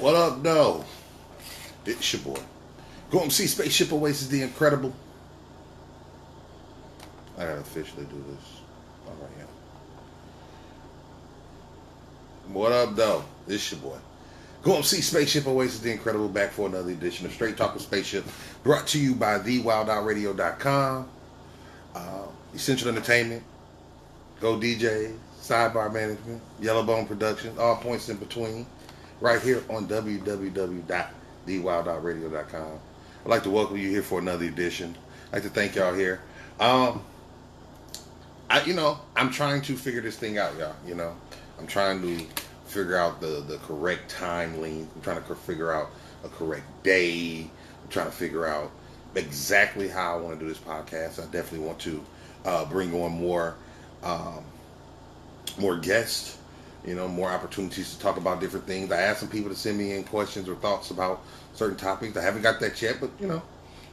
What up, though? It's your boy. Go and see Spaceship Oasis the Incredible. I gotta officially do this. All right, yeah. What up, though? It's your boy. Go and see Spaceship Oasis the Incredible back for another edition of Straight Talk with Spaceship, brought to you by thewildoutradio.com. Essential Entertainment, Go DJ, Sidebar Management, Yellowbone Productions, all points in between, right here on www.thewildoutradio.com. I'd like to welcome you here for another edition. I'd like to thank y'all here. I'm trying to figure this thing out, y'all. I'm trying to figure out the correct time length. I'm trying to figure out a correct day. I'm trying to figure out exactly how I want to do this podcast. I definitely want to bring on more guests, more opportunities to talk about different things. I asked some people to send me in questions or thoughts about certain topics. I haven't got that yet, but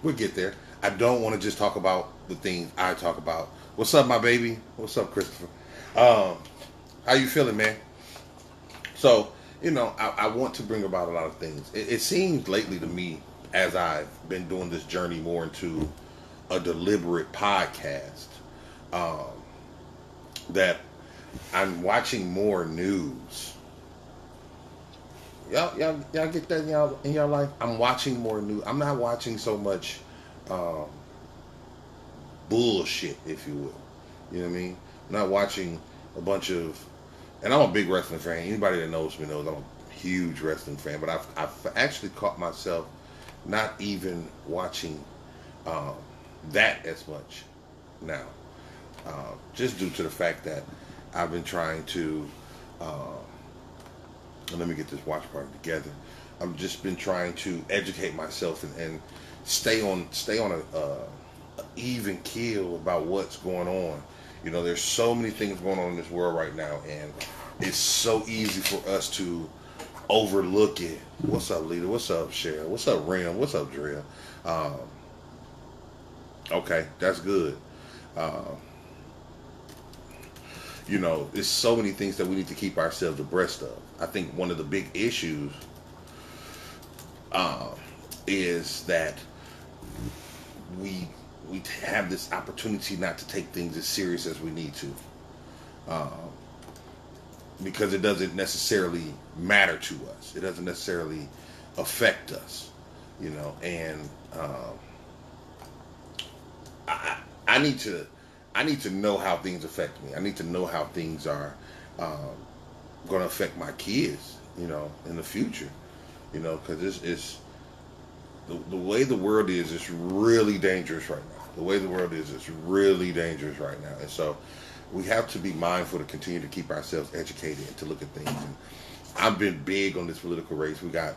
we'll get there. I don't want to just talk about the things I talk about. What's up, my baby? What's up, Christopher? How you feeling, man? So, I want to bring about a lot of things. It seems lately to me, as I've been doing this journey more into a deliberate podcast, that I'm watching more news. Y'all get that in y'all life? I'm watching more news. I'm not watching so much bullshit, if you will. You know what I mean? I'm not watching a bunch of, and I'm a big wrestling fan. Anybody that knows me knows I'm a huge wrestling fan. But I've actually caught myself not even watching that as much now, just due to the fact that I've been trying to. Let me get this watch party together. I've just been trying to educate myself and stay on a even keel about what's going on. There's so many things going on in this world right now, and it's so easy for us to overlook it. What's up, Lita? What's up, Cheryl? What's up, Ram? What's up, Drill? Okay, that's good. There's so many things that we need to keep ourselves abreast of. I think one of the big issues is that we have this opportunity not to take things as serious as we need to, because it doesn't necessarily matter to us. It doesn't necessarily affect us, and I need to know how things affect me. I need to know how things are going to affect my kids, in the future, because it's the way the world is really dangerous right now. The way the world is really dangerous right now. And so we have to be mindful to continue to keep ourselves educated and to look at things. And I've been big on this political race. We got,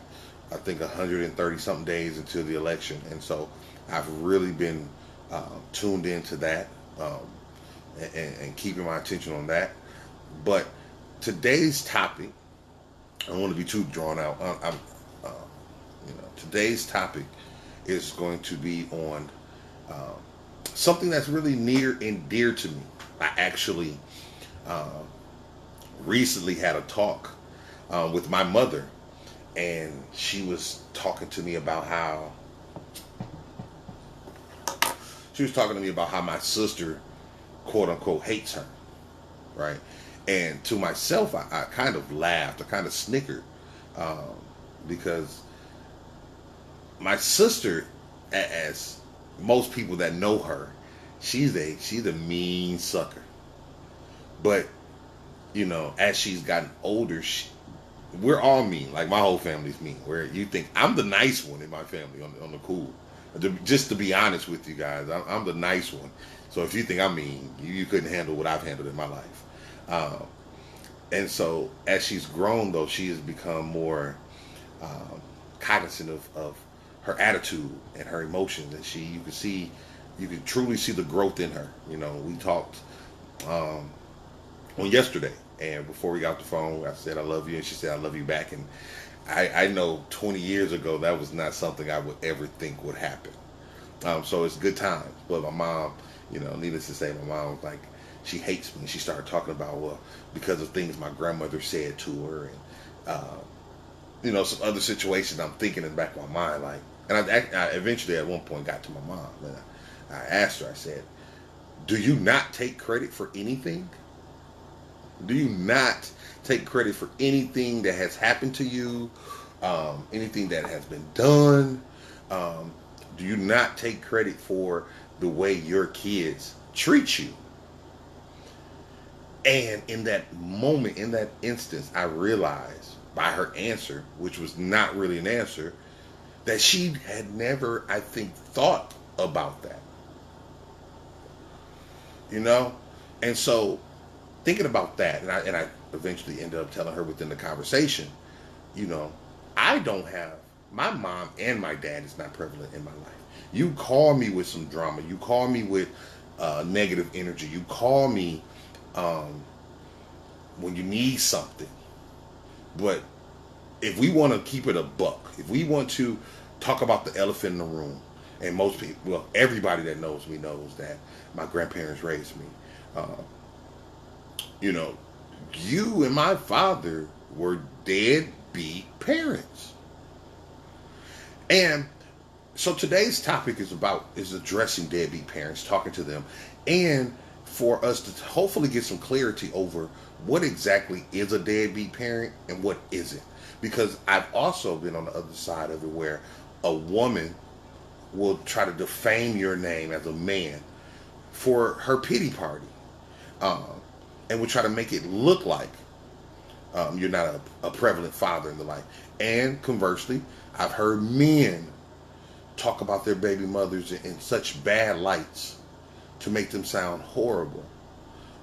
I think, 130 something days until the election. And so I've really been tuned into that and keeping my attention on that. But today's topic, I don't want to be too drawn out. Today's topic is going to be on something that's really near and dear to me. I actually recently had a talk with my mother, and she was talking to me about how my sister, quote unquote, hates her, right? And to myself, I kind of laughed, I kind of snickered, because my sister, as most people that know her, she's a mean sucker. But as she's gotten older, we're all mean. Like, my whole family's mean. Where you think I'm the nice one in my family, on the cool. Just to be honest with you guys, I'm the nice one. So if you think I'm mean, you couldn't handle what I've handled in my life. And so as she's grown, though, she has become more cognizant of her attitude and her emotions, and you can truly see the growth in her. We talked on yesterday, and before we got off the phone, I said I love you, and she said I love you back. And I know 20 years ago that was not something I would ever think would happen. So it's good times. But my mom, needless to say, my mom was like, she hates me. She started talking about, well, because of things my grandmother said to her, and some other situations I'm thinking in the back of my mind, like, and I eventually at one point got to my mom and I asked her, I said, do you not take credit for anything? Do you not take credit for anything that has happened to you? Anything that has been done? Do you not take credit for the way your kids treat you? And in that moment, in that instance, I realized by her answer, which was not really an answer, that she had never, I think, thought about that. And so thinking about that, and I eventually ended up telling her within the conversation, I don't have, my mom and my dad is not prevalent in my life. You call me with some drama, you call me with negative energy, you call me when you need something. But if we want to keep it a buck, if we want to talk about the elephant in the room, and most people, well, everybody that knows me knows that my grandparents raised me. You and my father were deadbeat parents. And so today's topic is addressing deadbeat parents, talking to them, and for us to hopefully get some clarity over what exactly is a deadbeat parent and what isn't. Because I've also been on the other side of it where a woman will try to defame your name as a man for her pity party. And will try to make it look like you're not a prevalent father in the life. And conversely, I've heard men talk about their baby mothers in such bad lights to make them sound horrible.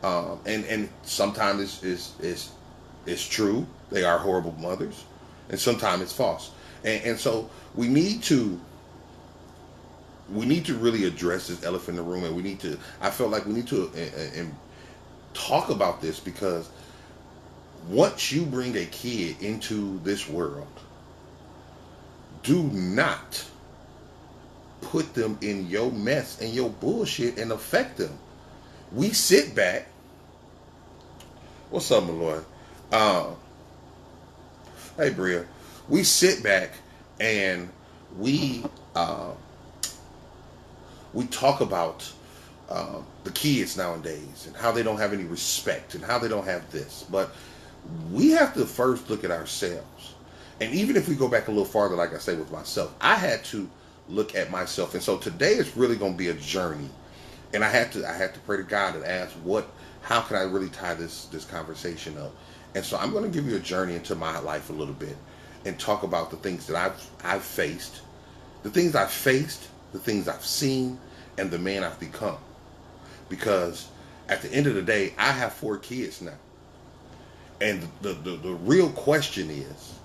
And sometimes it's true. They are horrible mothers. And sometimes it's false. And so we need to really address this elephant in the room, and I felt like we need to talk about this, because once you bring a kid into this world, do not put them in your mess and your bullshit and affect them. We sit back. What's up, my Lord? Hey, Bria. We sit back and we talk about the kids nowadays and how they don't have any respect and how they don't have this. But we have to first look at ourselves. And even if we go back a little farther, like I say with myself, I had to look at myself. And so today is really going to be a journey. And I had to pray to God and ask, how can I really tie this conversation up? And so I'm going to give you a journey into my life a little bit and talk about the things that I've faced, the things I've faced, the things I've seen, and the man I've become. Because at the end of the day, I have 4 kids now. And the real question is,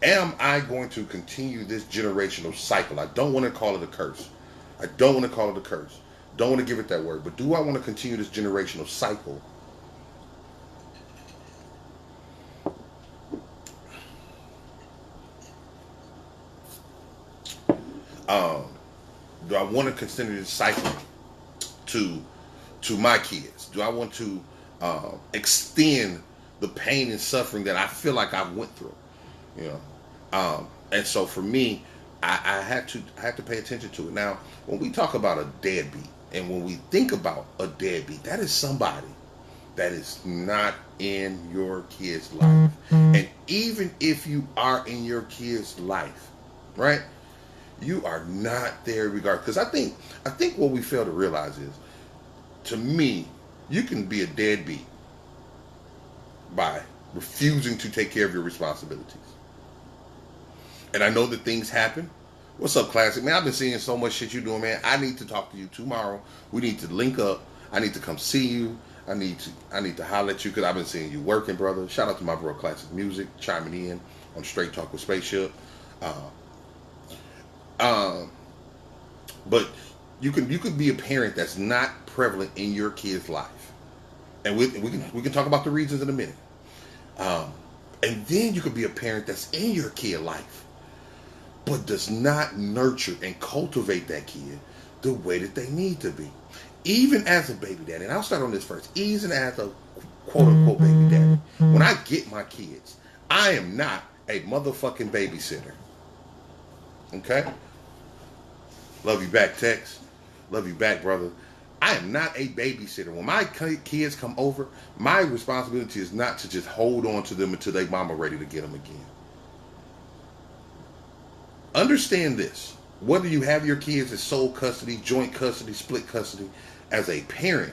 am I going to continue this generational cycle? I don't want to call it a curse. Don't want to give it that word. But do I want to continue this generational cycle? Do I want to continue this cycle to my kids? Do I want to extend the pain and suffering that I feel like I went through? And so for me, I had to pay attention to it. Now, when we talk about a deadbeat, and when we think about a deadbeat, that is somebody that is not in your kid's life. And even if you are in your kid's life, right? You are not there regardless. Because I think what we fail to realize is, to me, you can be a deadbeat by refusing to take care of your responsibilities. And I know that things happen. What's up, Classic? Man, I've been seeing so much shit you doing, man. I need to talk to you tomorrow. We need to link up. I need to come see you. I need to holler at you because I've been seeing you working, brother. Shout out to my bro, Classic Music, chiming in on Straight Talk with Spaceship. But you could be a parent that's not prevalent in your kid's life, and we can talk about the reasons in a minute. And then you could be a parent that's in your kid life, but does not nurture and cultivate that kid the way that they need to be. Even as a baby daddy, and I'll start on this first. Even as a quote unquote baby daddy, when I get my kids, I am not a motherfucking babysitter. Okay? Love you back, Tex. Love you back, brother. I am not a babysitter. When my kids come over, my responsibility is not to just hold on to them until they mama ready to get them again. Understand this. Whether you have your kids as sole custody, joint custody, split custody, as a parent,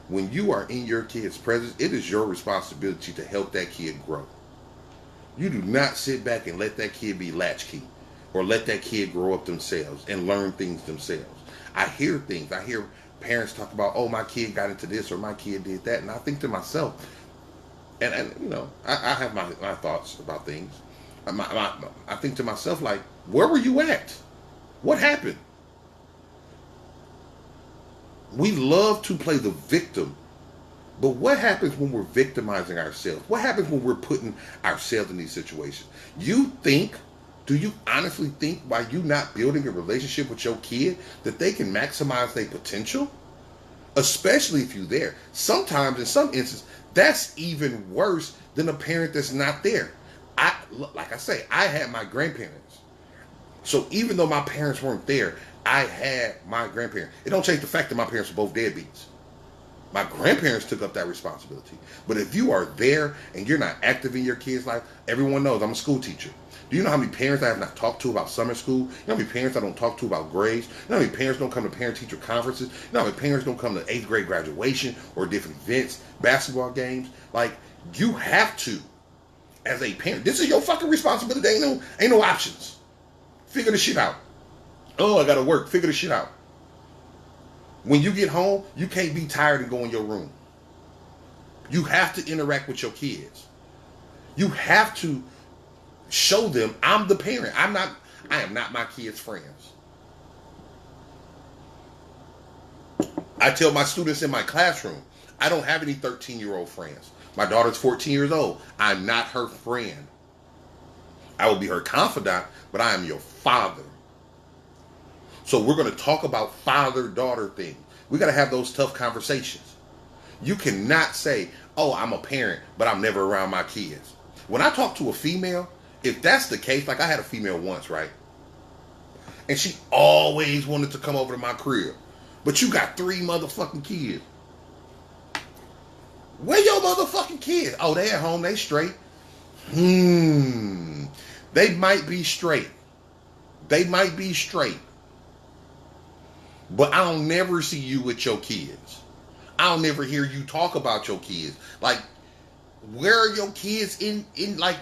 when you are in your kid's presence, it is your responsibility to help that kid grow. You do not sit back and let that kid be latchkey or let that kid grow up themselves and learn things themselves. I hear things. I hear parents talk about, oh, my kid got into this or my kid did that. And I think to myself, and you know, I have my thoughts about things. I think to myself, like, where were you at? What happened? We love to play the victim. But what happens when we're victimizing ourselves? What happens when we're putting ourselves in these situations? Do you honestly think by you not building a relationship with your kid that they can maximize their potential? Especially if you're there. Sometimes, in some instances, that's even worse than a parent that's not there. Like I say, I had my grandparents. So even though my parents weren't there, I had my grandparents. It don't change the fact that my parents were both deadbeats. My grandparents took up that responsibility. But if you are there and you're not active in your kid's life, everyone knows I'm a school teacher. Do you know how many parents I have not talked to about summer school? You know how many parents I don't talk to about grades? You know how many parents don't come to parent-teacher conferences? You know how many parents don't come to 8th grade graduation or different events, basketball games? Like, you have to, as a parent, this is your fucking responsibility. Ain't no options. Figure the shit out. Oh, I gotta work. Figure the shit out. When you get home, you can't be tired and go in your room. You have to interact with your kids. You have to show them I'm the parent. I am not my kids' friends. I tell my students in my classroom, I don't have any 13-year-old friends. My daughter's 14 years old. I'm not her friend. I will be her confidant, but I am your father. So we're going to talk about father-daughter things. We got to have those tough conversations. You cannot say, oh, I'm a parent, but I'm never around my kids. When I talk to a female, if that's the case, like I had a female once, right? And she always wanted to come over to my crib. But you got 3 motherfucking kids. Where your motherfucking kids? Oh, they at home, they straight. They might be straight. They might be straight. But I'll never see you with your kids. I'll never hear you talk about your kids. Like, where are your kids in like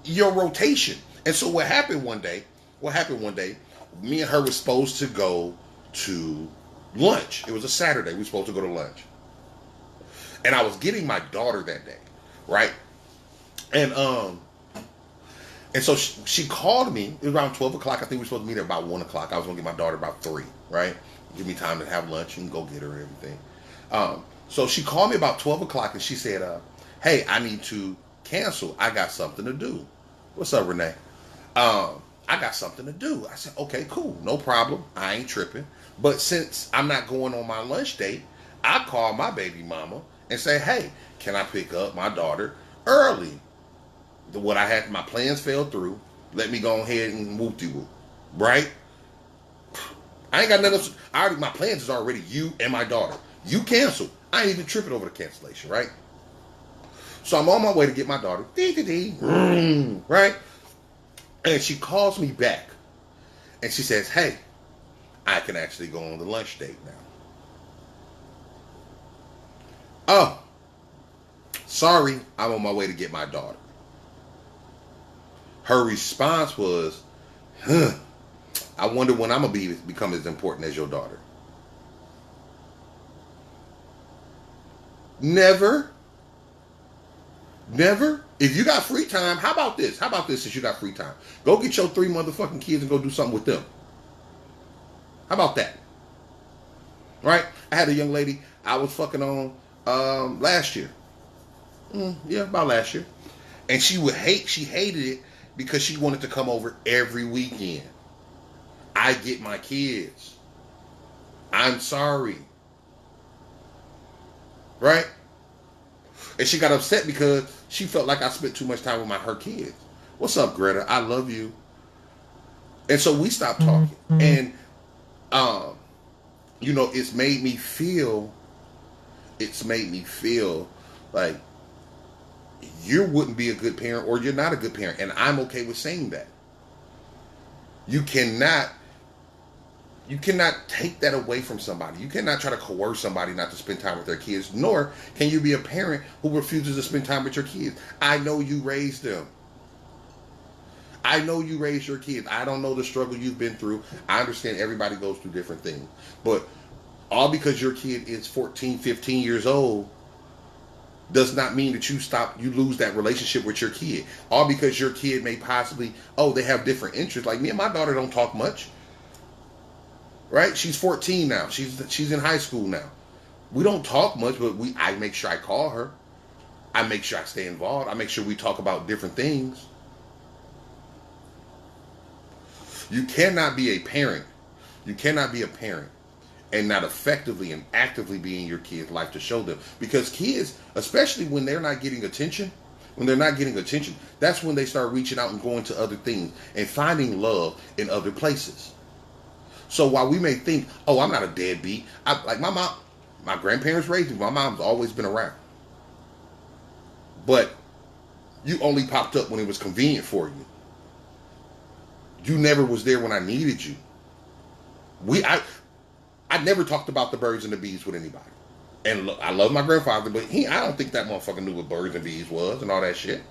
your rotation? And so what happened one day, me and her were supposed to go to lunch. It was a Saturday. We were supposed to go to lunch. And I was getting my daughter that day, right? And so she called me. It was around 12 o'clock. I think we were supposed to meet at about 1 o'clock. I was going to get my daughter about 3, right? Give me time to have lunch and go get her and everything. So she called me about 12 o'clock and she said, hey, I need to cancel. I got something to do. What's up, Renee? I got something to do. I said, okay, cool. No problem. I ain't tripping. But since I'm not going on my lunch date, I call my baby mama and say, hey, can I pick up my daughter early? What I had, my plans fell through. Let me go ahead and whoop-de-whoop. Right? I ain't got nothing else. My plans is already you and my daughter. You canceled. I ain't even tripping over the cancellation, right? So I'm on my way to get my daughter. Right? And she calls me back. And she says, hey, I can actually go on the lunch date now. Oh, sorry, I'm on my way to get my daughter. Her response was, I wonder when I'm going to become as important as your daughter. Never. Never. If you got free time, how about this? How about this since you got free time? Go get your 3 motherfucking kids and go do something with them. How about that? Right? I had a young lady I was fucking on last year. Yeah, about last year. And she hated it because she wanted to come over every weekend. I get my kids. I'm sorry. Right? And she got upset because she felt like I spent too much time with her kids. What's up, Greta? I love you. And so we stopped talking. And, you know, it's made me feel like you wouldn't be a good parent or you're not a good parent. And I'm okay with saying that. You cannot take that away from somebody. You cannot try to coerce somebody not to spend time with their kids, nor can you be a parent who refuses to spend time with your kids. I know you raised them. I know you raised your kids. I don't know the struggle you've been through. I understand everybody goes through different things. But all because your kid is 14, 15 years old does not mean that you lose that relationship with your kid. All because your kid may possibly, they have different interests. Like me and my daughter don't talk much. Right? She's 14 now. She's in high school now. We don't talk much, but I make sure I call her. I make sure I stay involved. I make sure we talk about different things. You cannot be a parent. You cannot be a parent and not effectively and actively be in your kid's life to show them. Because kids, especially when they're not getting attention, that's when they start reaching out and going to other things and finding love in other places. So while we may think, I'm not a deadbeat, like my mom, my grandparents raised me. My mom's always been around. But you only popped up when it was convenient for you. You never was there when I needed you. I never talked about the birds and the bees with anybody. And I love my grandfather, but I don't think that motherfucker knew what birds and bees was and all that shit.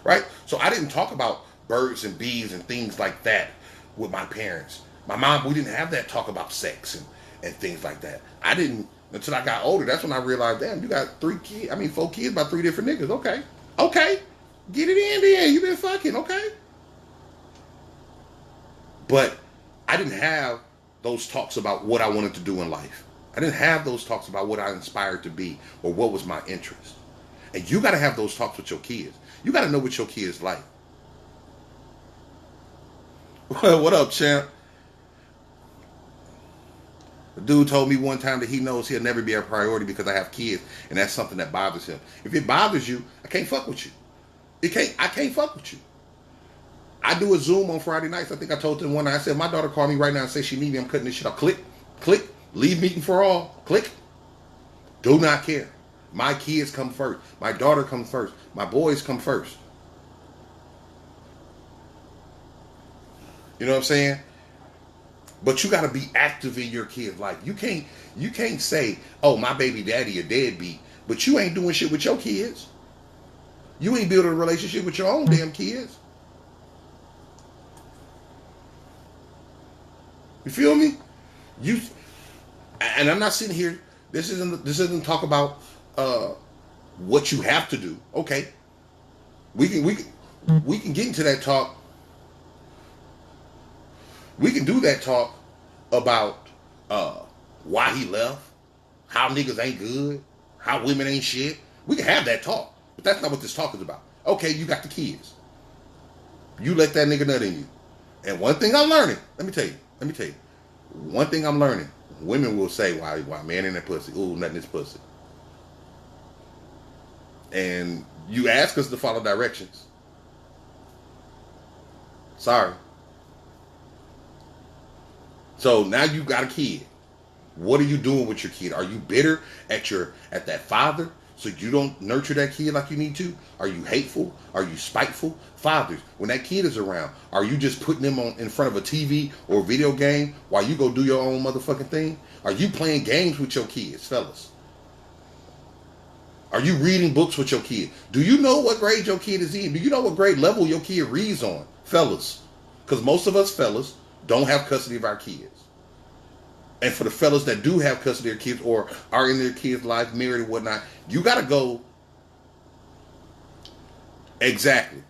Right? So I didn't talk about birds and bees and things like that with my parents. My mom, we didn't have that talk about sex and things like that. I didn't until I got older. That's when I realized, damn, you got 4 kids by 3 different niggas. Okay. Get it in then. You been fucking, okay. But I didn't have those talks about what I wanted to do in life. I didn't have those talks about what I inspired to be or what was my interest. And you got to have those talks with your kids. You got to know what your kids like. What up, champ? The dude told me one time that he knows he'll never be a priority because I have kids, and that's something that bothers him. If it bothers you, I can't fuck with you. I can't fuck with you. I do a Zoom on Friday nights. I think I told them one night. I said, my daughter called me right now and said she needs me. I'm cutting this shit off. Click. Leave meeting for all. Click. Do not care. My kids come first. My daughter comes first. My boys come first. You know what I'm saying? But you got to be active in your kid's life. You can't say, my baby daddy a deadbeat, but you ain't doing shit with your kids. You ain't building a relationship with your own damn kids. You feel me? And I'm not sitting here. This isn't talk about what you have to do. Okay, we can get into that talk. We can do that talk about why he left, how niggas ain't good, how women ain't shit. We can have that talk, but that's not what this talk is about. Okay, you got the kids. You let that nigga nut in you. And one thing I'm learning, let me tell you. One thing I'm learning, women will say, why man in that pussy? Ooh, nothing is pussy. And you ask us to follow directions. Sorry. So now you got a kid. What are you doing with your kid? Are you bitter at that father so you don't nurture that kid like you need to? Are you hateful? Are you spiteful? Fathers, when that kid is around, are you just putting them in front of a TV or a video game while you go do your own motherfucking thing? Are you playing games with your kids, fellas? Are you reading books with your kid? Do you know what grade your kid is in? Do you know what grade level your kid reads on, fellas? Because most of us fellas don't have custody of our kids. And for the fellas that do have custody of their kids or are in their kids' life, married and whatnot, you got to go. Exactly,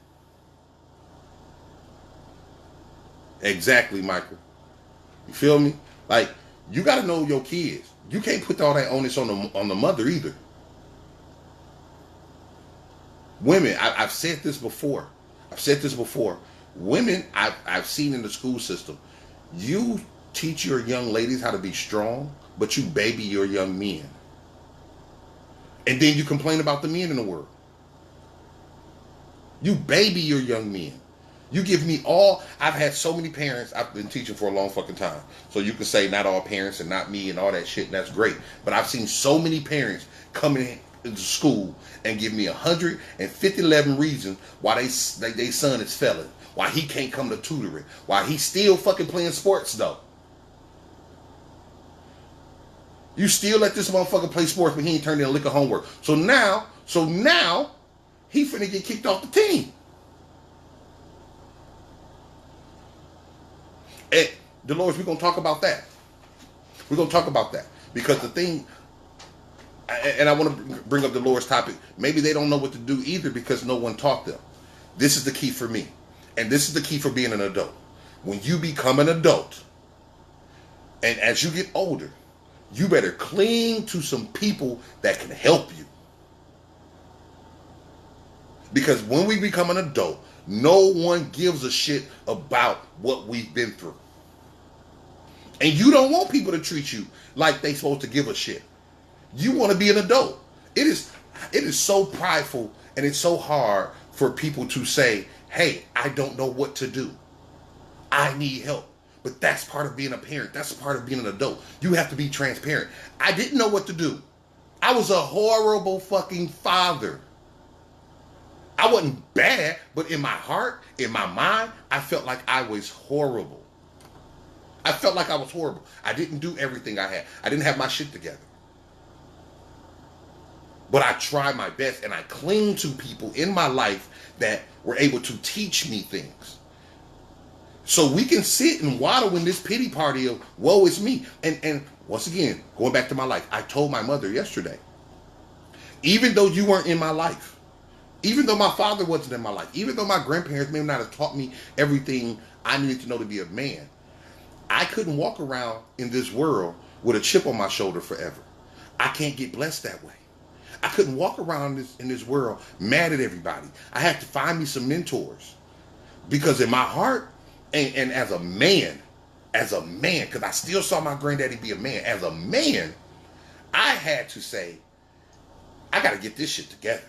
Michael. You feel me? Like, you got to know your kids. You can't put all that onus on the mother either. Women, I've said this before. Women, I've seen in the school system, you teach your young ladies how to be strong, but you baby your young men. And then you complain about the men in the world. You baby your young men. You give me all. I've had so many parents. I've been teaching for a long fucking time. So you can say not all parents and not me and all that shit, and that's great. But I've seen so many parents coming into school and give me 111 reasons why they son is failing. Why he can't come to tutoring. Why he's still fucking playing sports though. You still let this motherfucker play sports, but he ain't turned in a lick of homework. So now, he finna get kicked off the team. And Dolores, we're gonna talk about that. We're gonna talk about that. Because the thing, and I want to bring up Dolores' topic, maybe they don't know what to do either because no one taught them. This is the key for me. And this is the key for being an adult. When you become an adult, and as you get older, you better cling to some people that can help you. Because when we become an adult, no one gives a shit about what we've been through. And you don't want people to treat you like they supposed to give a shit. You want to be an adult. It is so prideful and it's so hard for people to say, hey, I don't know what to do. I need help. But that's part of being a parent. That's part of being an adult. You have to be transparent. I didn't know what to do. I was a horrible fucking father. I wasn't bad, but in my heart, in my mind, I felt like I was horrible. I felt like I was horrible. I didn't do everything I had. I didn't have my shit together. But I tried my best, and I cling to people in my life that were able to teach me things. So we can sit and waddle in this pity party of, woe is me. And once again, going back to my life, I told my mother yesterday, even though you weren't in my life, even though my father wasn't in my life, even though my grandparents may not have taught me everything I needed to know to be a man, I couldn't walk around in this world with a chip on my shoulder forever. I can't get blessed that way. I couldn't walk around in this world mad at everybody. I had to find me some mentors. Because in my heart, and as a man, because I still saw my granddaddy be a man, as a man, I had to say, I got to get this shit together.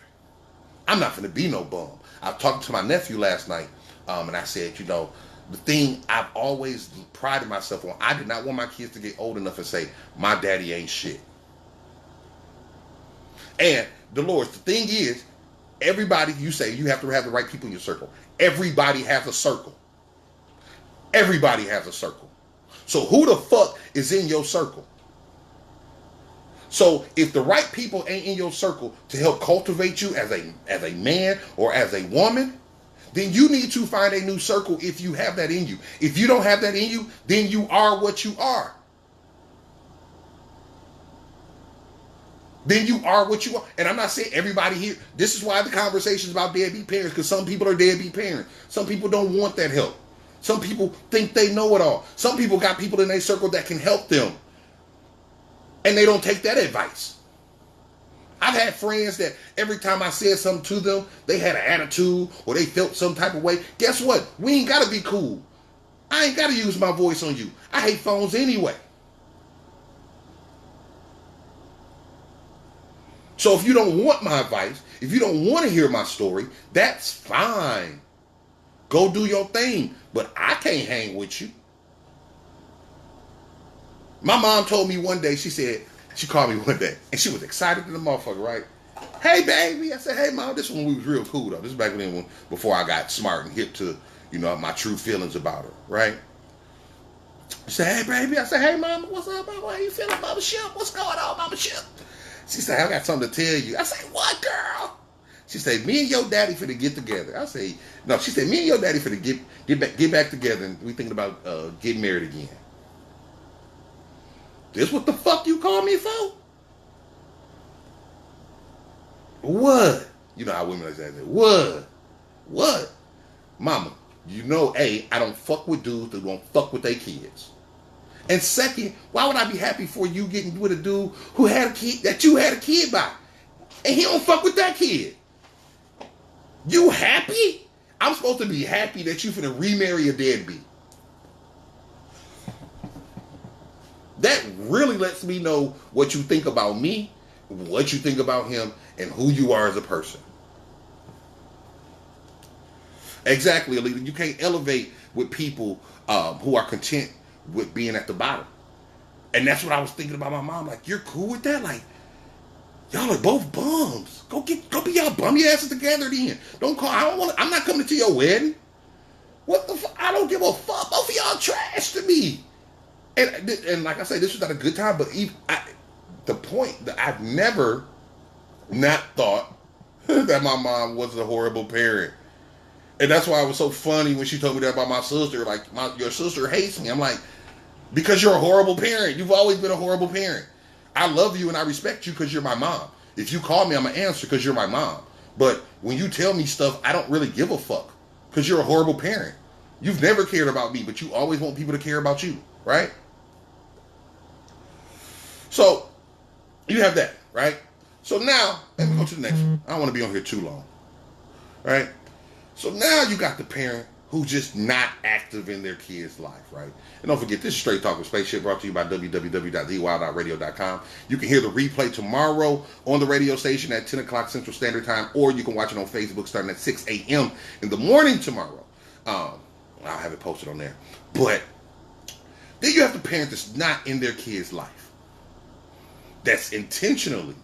I'm not going to be no bum. I was talking to my nephew last night, and I said, the thing I've always prided myself on, I did not want my kids to get old enough and say, my daddy ain't shit. And Dolores, the thing is, everybody, you say you have to have the right people in your circle. Everybody has a circle. Everybody has a circle. So who the fuck is in your circle? So if the right people ain't in your circle to help cultivate you as a man or as a woman, then you need to find a new circle if you have that in you. If you don't have that in you, then you are what you are. Then you are what you are. And I'm not saying everybody here, this is why the conversation is about deadbeat parents, because some people are deadbeat parents. Some people don't want that help. Some people think they know it all. Some people got people in their circle that can help them. And they don't take that advice. I've had friends that every time I said something to them, they had an attitude or they felt some type of way. Guess what? We ain't got to be cool. I ain't got to use my voice on you. I hate phones anyway. So if you don't want my advice, if you don't want to hear my story, that's fine. Go do your thing. But I can't hang with you. My mom told me one day, she called me one day, and she was excited to the motherfucker, right? Hey, baby. I said, hey, mom, this one we was real cool, though. This is back then before I got smart and hip to, my true feelings about her, right? She said, hey, baby. I said, hey, mama, what's up, mama? How you feeling, Mama Ship? What's going on, Mama Ship? She said, I got something to tell you. I said, what, girl? She said, me and your daddy finna get together. I say, no, she said, me and your daddy finna get back together, and we thinking about getting married again. This what the fuck you call me for? What? You know how women like that. What? What? Mama, A, I don't fuck with dudes that don't fuck with their kids. And second, why would I be happy for you getting with a dude who had a kid that you had a kid by? And he don't fuck with that kid. You happy? I'm supposed to be happy that you finna remarry a deadbeat. That really lets me know what you think about me what you think about him, and who you are as a person. Exactly, Alita. You can't elevate with people who are content with being at the bottom. And that's what I was thinking about my mom. Like, you're cool with that? Like, y'all are both bums. Go be y'all bum your asses together then. Don't call. I'm not coming to your wedding. What the fuck? I don't give a fuck. Both of y'all trash to me. And like I said, this was not a good time. But the point that I've never not thought that my mom was a horrible parent. And that's why it was so funny when she told me that about my sister. Like, your sister hates me. I'm like, because you're a horrible parent. You've always been a horrible parent. I love you and I respect you because you're my mom. If you call me, I'm going to answer because you're my mom. But when you tell me stuff, I don't really give a fuck because you're a horrible parent. You've never cared about me, but you always want people to care about you, right? So, you have that, right? So now, let me go to the next one. I don't want to be on here too long, right? So now you got the parent who's just not active in their kid's life, right? And don't forget, this is Straight Talk with Spaceship, brought to you by www.thewild.radio.com. You can hear the replay tomorrow on the radio station at 10 o'clock Central Standard Time, or you can watch it on Facebook starting at 6 a.m. in the morning tomorrow. I'll have it posted on there. But then you have the parent that's not in their kid's life, that's intentionally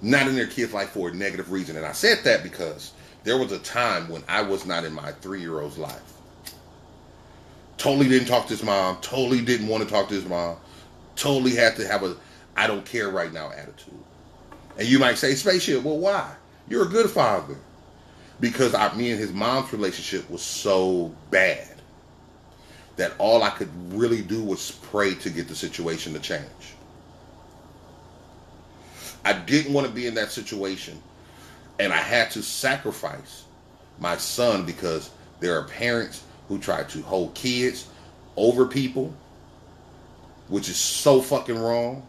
not in their kid's life for a negative reason. And I said that because there was a time when I was not in my 3-year-old's life. Totally didn't talk to his mom. Totally didn't want to talk to his mom. Totally had to have a I don't care right now attitude. And you might say, Spaceship, well, why? You're a good father. Because me and his mom's relationship was so bad that all I could really do was pray to get the situation to change. I didn't want to be in that situation. And I had to sacrifice my son because there are parents who try to hold kids over people, which is so fucking wrong,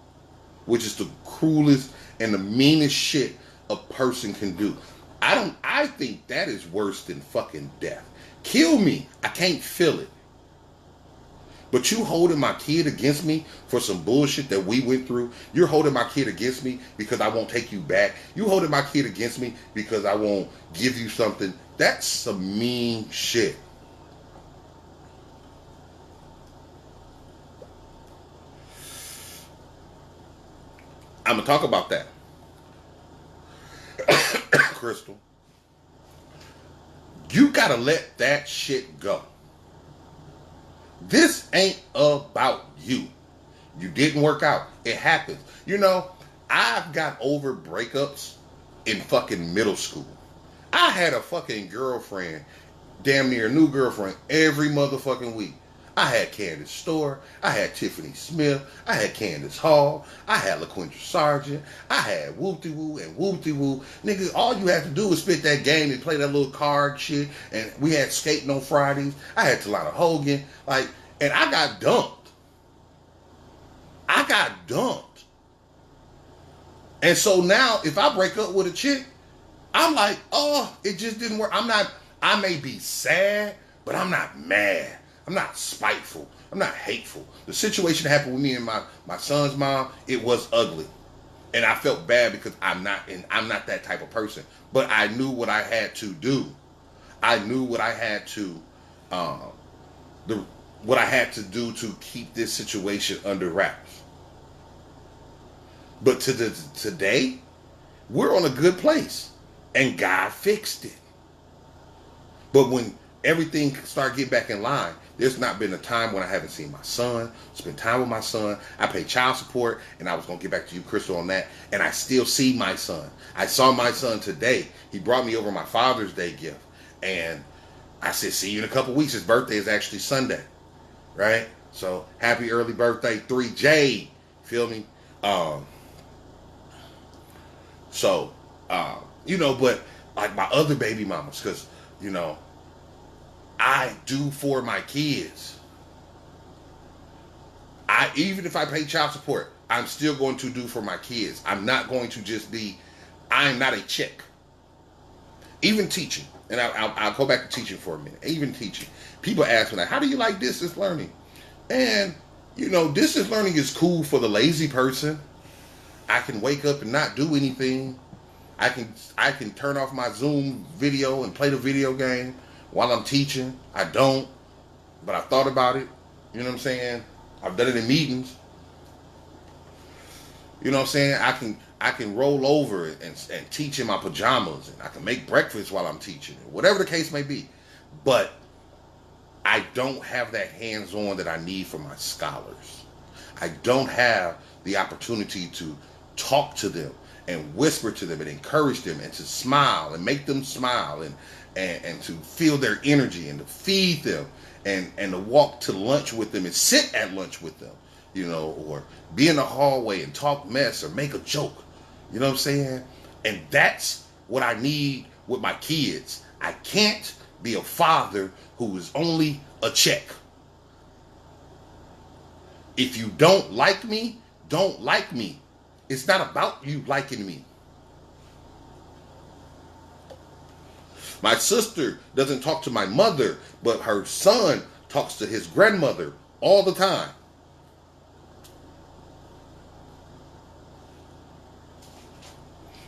which is the cruelest and the meanest shit a person can do. I think that is worse than fucking death. Kill me. I can't feel it. But you holding my kid against me for some bullshit that we went through. You're holding my kid against me because I won't take you back. You holding my kid against me because I won't give you something. That's some mean shit. I'm going to talk about that. Crystal. You got to let that shit go. This ain't about you. You didn't work out. It happens. You know, I've got over breakups in fucking middle school. I had a fucking girlfriend, damn near a new girlfriend, every motherfucking week. I had Candace Storr. I had Tiffany Smith. I had Candace Hall. I had LaQuinta Sargent. I had Whoop-de-Woo and Whoop-de-Woo. Nigga, all you have to do is spit that game and play that little card shit. And we had skating on Fridays. I had Talana Hogan. And I got dumped. And so now, if I break up with a chick, I'm like, oh, it just didn't work. I may be sad, but I'm not mad. I'm not spiteful. I'm not hateful. The situation that happened with me and my son's mom, it was ugly. And I felt bad because I'm not that type of person. But I knew what I had to do. I knew what I had to do to keep this situation under wraps. But today, we're on a good place. And God fixed it. But when everything started getting back in line, there's not been a time when I haven't seen my son, spent time with my son. I pay child support, and I was going to get back to you, Crystal, on that. And I still see my son. I saw my son today. He brought me over my Father's Day gift. And I said, see you in a couple weeks. His birthday is actually Sunday. Right? So, happy early birthday, 3J. Feel me? But like my other baby mamas, because, I do for my kids. Even if I pay child support, I'm still going to do for my kids. I'm not going to I'm not a chick. Even teaching, and I'll go back to teaching for a minute. Even teaching. People ask me, like, how do you like distance learning? And, distance learning is cool for the lazy person. I can wake up and not do anything. I can turn off my Zoom video and play the video game while I'm teaching. I don't, but I thought about it. You know what I'm saying? I've done it in meetings. You know what I'm saying? I can roll over and teach in my pajamas, and I can make breakfast while I'm teaching, whatever the case may be. But I don't have that hands-on that I need for my scholars. I don't have the opportunity to talk to them and whisper to them and encourage them and to smile and make them smile and to feel their energy and to feed them and to walk to lunch with them and sit at lunch with them, you know, or be in the hallway and talk mess or make a joke. You know what I'm saying? And that's what I need with my kids. I can't be a father who is only a check. If you don't like me, don't like me. It's not about you liking me. My sister doesn't talk to my mother, but her son talks to his grandmother all the time.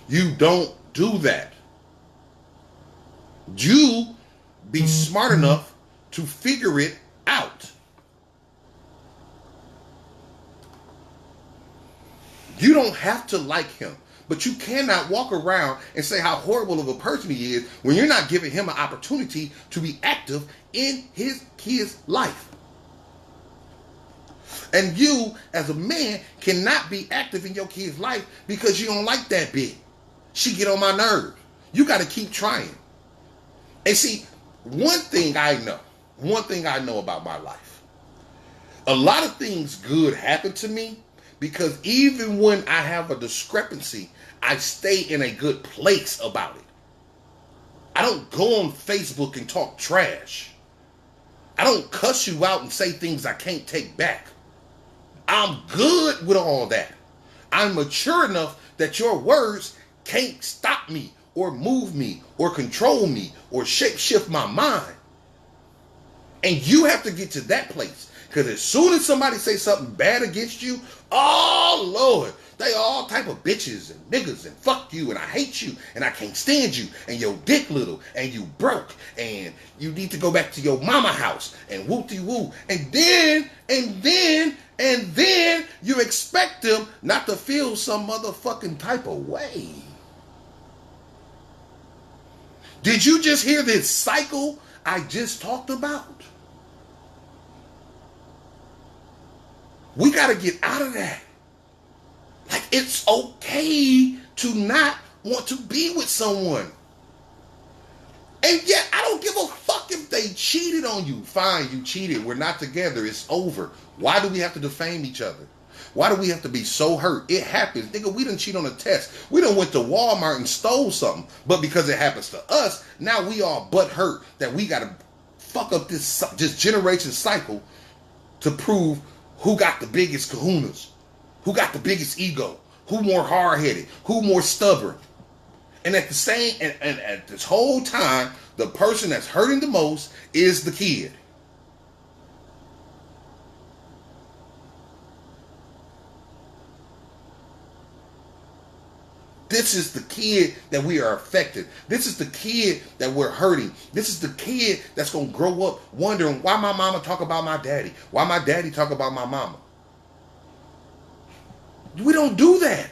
You don't do that. You be smart enough to figure it out. You don't have to like him, but you cannot walk around and say how horrible of a person he is when you're not giving him an opportunity to be active in his kid's life. And you, as a man, cannot be active in your kid's life because you don't like that bitch. She get on my nerves. You got to keep trying. And see, one thing I know about my life, a lot of things good happen to me because even when I have a discrepancy, I stay in a good place about it. I don't go on Facebook and talk trash. I don't cuss you out and say things I can't take back. I'm good with all that. I'm mature enough that your words can't stop me or move me or control me or shape shift my mind. And you have to get to that place. Because as soon as somebody says something bad against you, oh Lord, they all type of bitches and niggas and fuck you and I hate you and I can't stand you and your dick little and you broke and you need to go back to your mama house and whoop-de-woo. And then you expect them not to feel some motherfucking type of way. Did you just hear this cycle I just talked about? We got to get out of that. Like, it's okay to not want to be with someone. And yet, I don't give a fuck if they cheated on you. Fine, you cheated. We're not together. It's over. Why do we have to defame each other? Why do we have to be so hurt? It happens. Nigga, we done cheat on a test. We done went to Walmart and stole something. But because it happens to us, now we all butt hurt that we got to fuck up this generation cycle to prove who got the biggest kahunas, who got the biggest ego, who more hard-headed, who more stubborn. And at the same, and at this whole time, the person that's hurting the most is the kid. This is the kid that we are affected. This is the kid that we're hurting. This is the kid that's going to grow up wondering why my mama talk about my daddy. Why my daddy talk about my mama. We don't do that.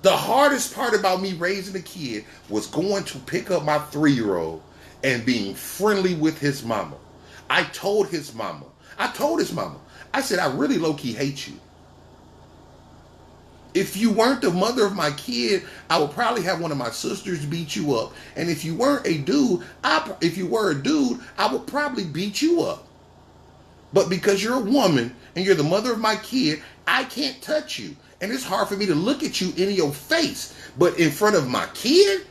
The hardest part about me raising a kid was going to pick up my 3-year-old and being friendly with his mama. I told his mama, I said, I really low-key hate you. If you weren't the mother of my kid, I would probably have one of my sisters beat you up. And if you weren't a dude, if you were a dude, I would probably beat you up. But because you're a woman and you're the mother of my kid, I can't touch you. And it's hard for me to look at you in your face. But in front of my kid,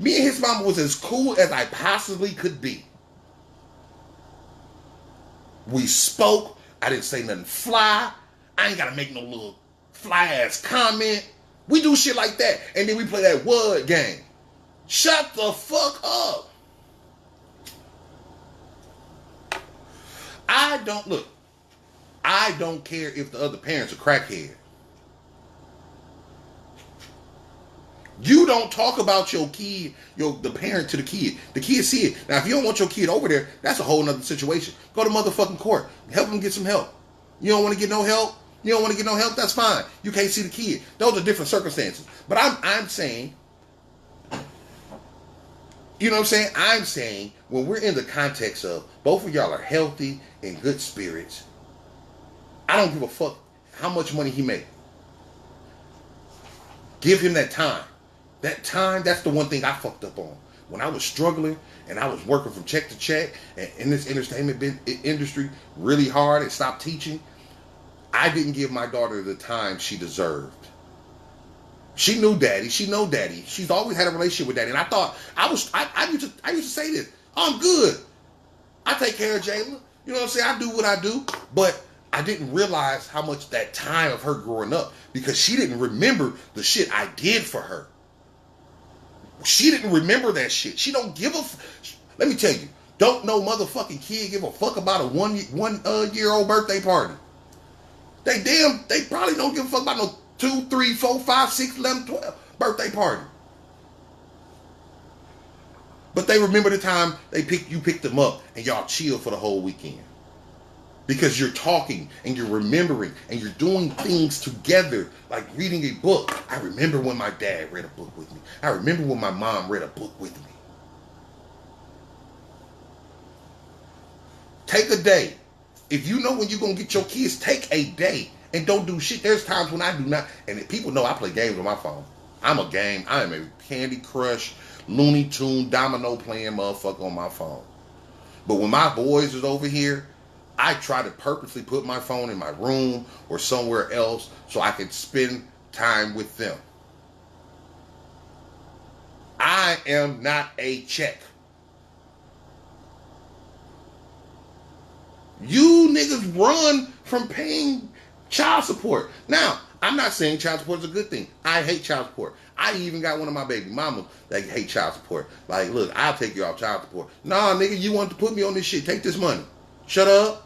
me and his mama was as cool as I possibly could be. We spoke. I didn't say nothing fly. I ain't got to make no little fly-ass comment. We do shit like that. And then we play that word game. Shut the fuck up. I don't care if the other parents are crackhead. You don't talk about your kid, the parent to the kid. The kid see it. Now, if you don't want your kid over there, that's a whole nother situation. Go to motherfucking court. Help them get some help. You don't want to get no help? You don't want to get no help? That's fine. You can't see the kid. Those are different circumstances. But I'm saying, you know what I'm saying? I'm saying when we're in the context of both of y'all are healthy and good spirits, I don't give a fuck how much money he make. Give him that time. That time, that's the one thing I fucked up on. When I was struggling and I was working from check to check and in this entertainment industry really hard and stopped teaching, I didn't give my daughter the time she deserved. She knew daddy. She know daddy. She's always had a relationship with daddy. And I thought, I used to say this. I'm good. I take care of Jayla. You know what I'm saying? I do what I do. But I didn't realize how much that time of her growing up, because she didn't remember the shit I did for her. She didn't remember that shit. She don't give a... Let me tell you, don't no motherfucking kid give a fuck about a one-year-old birthday party. They probably don't give a fuck about no 2, 3, 4, 5, 6, 11, 12 birthday party. But they remember the time you picked them up and y'all chill for the whole weekend. Because you're talking and you're remembering and you're doing things together, like reading a book. I remember when my dad read a book with me. I remember when my mom read a book with me. Take a day. If you know when you're going to get your kids, take a day and don't do shit. There's times when I do not, and people know I play games on my phone. I am a Candy Crush, Looney Tune, domino playing motherfucker on my phone. But when my boys is over here, I try to purposely put my phone in my room or somewhere else so I can spend time with them. I am not a check. You niggas run from paying child support. Now, I'm not saying child support is a good thing. I hate child support. I even got one of my baby mamas that hate child support. Like, look, I'll take you off child support. Nah, nigga, you want to put me on this shit. Take this money. Shut up.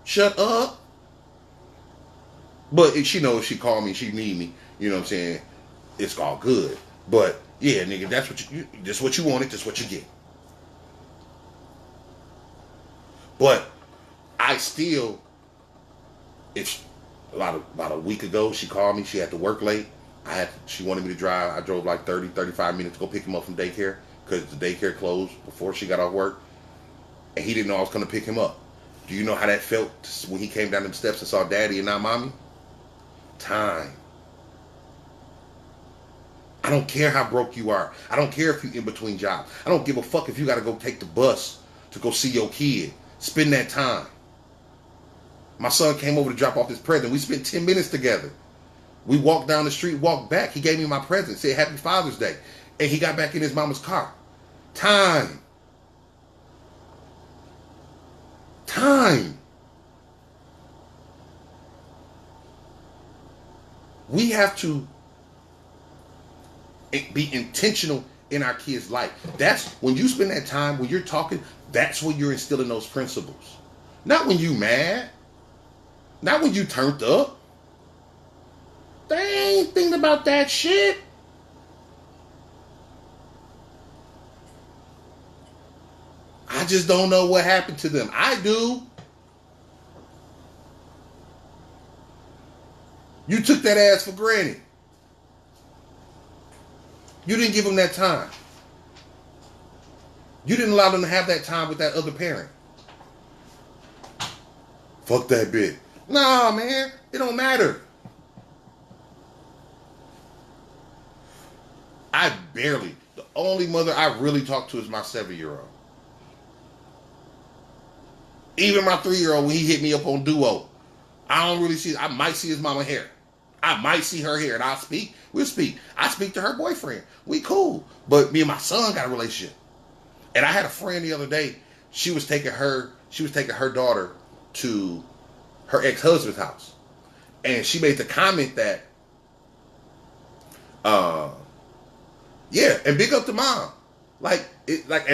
Shut up. But if she knows, she call me, she need me, you know what I'm saying? It's all good. But yeah, nigga, that's what you wanted, that's what you get. But I still, about a week ago, she called me, she had to work late. She wanted me to drive. I drove like 30, 35 minutes to go pick him up from daycare because the daycare closed before she got off work. And he didn't know I was going to pick him up. Do you know how that felt when he came down them steps and saw daddy and not mommy? Time. I don't care how broke you are. I don't care if you're in between jobs. I don't give a fuck if you got to go take the bus to go see your kid. Spend that time. My son came over to drop off his present. We spent 10 minutes together. We walked down the street, walked back. He gave me my present, said Happy Father's Day. And he got back in his mama's car. Time. Time. We have to be intentional in our kids' life. That's when you spend that time, when you're talking, that's when you're instilling those principles. Not when you mad. Not when you turned up. They ain't thinking about that shit. I just don't know what happened to them. I do. You took that ass for granted. You didn't give them that time. You didn't allow them to have that time with that other parent. Fuck that bitch. Nah, man. It don't matter. The only mother I really talk to is my 7-year-old. Even my 3-year-old, when he hit me up on Duo, I don't really see, I might see his mama hair. I might see her hair and I'll speak. We'll speak. I speak to her boyfriend. We cool. But me and my son got a relationship. And I had a friend the other day, she was taking her daughter to her ex-husband's house. And she made the comment that, yeah, and big up to mom. And